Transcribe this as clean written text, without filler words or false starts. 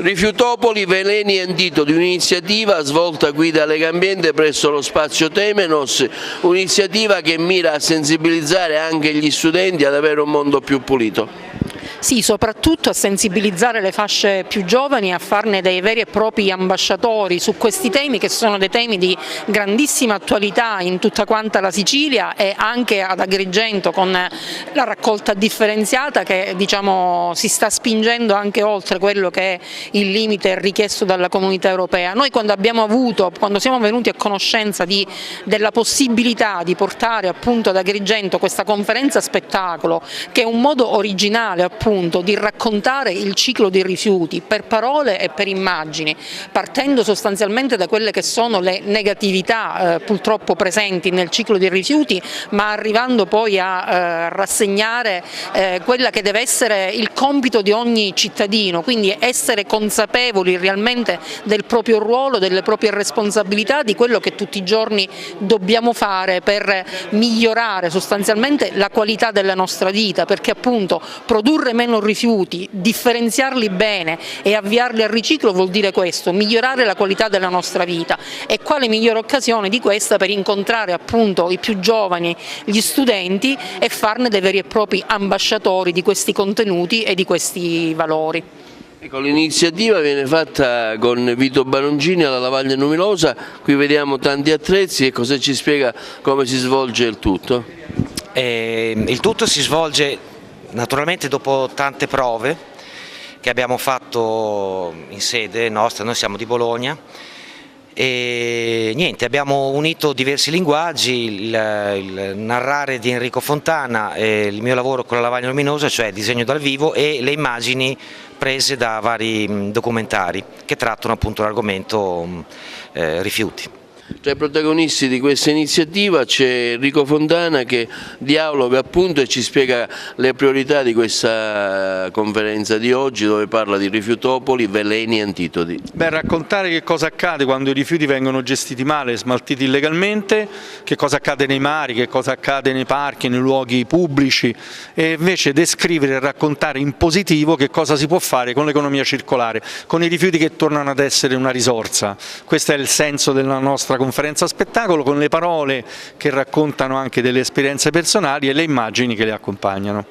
Rifiutopoli, veleni e antidoti, un'iniziativa svolta qui da Legambiente presso lo spazio Temenos, un'iniziativa che mira a sensibilizzare anche gli studenti ad avere un mondo più pulito. Sì, soprattutto a sensibilizzare le fasce più giovani, a farne dei veri e propri ambasciatori su questi temi, che sono dei temi di grandissima attualità in tutta quanta la Sicilia e anche ad Agrigento, con la raccolta differenziata che si sta spingendo anche oltre quello che è il limite richiesto dalla Comunità Europea. Noi quando siamo venuti a conoscenza della possibilità di portare appunto ad Agrigento questa conferenza spettacolo, che è un modo originale appunto di raccontare il ciclo dei rifiuti per parole e per immagini, partendo sostanzialmente da quelle che sono le negatività purtroppo presenti nel ciclo dei rifiuti, ma arrivando poi a rassegnare quella che deve essere il compito di ogni cittadino, quindi essere consapevoli realmente del proprio ruolo, delle proprie responsabilità, di quello che tutti i giorni dobbiamo fare per migliorare sostanzialmente la qualità della nostra vita, perché appunto produrre meno rifiuti, differenziarli bene e avviarli al riciclo vuol dire questo, migliorare la qualità della nostra vita. E quale migliore occasione di questa per incontrare appunto i più giovani, gli studenti, e farne dei veri e propri ambasciatori di questi contenuti e di questi valori. Ecco, l'iniziativa viene fatta con Vito Baroncini alla Lavaglia Luminosa, qui vediamo tanti attrezzi. E cosa ci spiega come si svolge il tutto? Il tutto si svolge naturalmente dopo tante prove che abbiamo fatto in sede nostra. Noi siamo di Bologna e niente, abbiamo unito diversi linguaggi, il narrare di Enrico Fontana, il mio lavoro con la Lavagna Luminosa, cioè disegno dal vivo, e le immagini prese da vari documentari che trattano appunto l'argomento rifiuti. Tra i protagonisti di questa iniziativa c'è Enrico Fontana, che dialoga appunto e ci spiega le priorità di questa conferenza di oggi, dove parla di rifiutopoli, veleni e antidoti. Raccontare che cosa accade quando i rifiuti vengono gestiti male, smaltiti illegalmente, che cosa accade nei mari, che cosa accade nei parchi, nei luoghi pubblici, e invece descrivere e raccontare in positivo che cosa si può fare con l'economia circolare, con i rifiuti che tornano ad essere una risorsa. Questo è il senso della nostra conferenza spettacolo, con le parole che raccontano anche delle esperienze personali e le immagini che le accompagnano.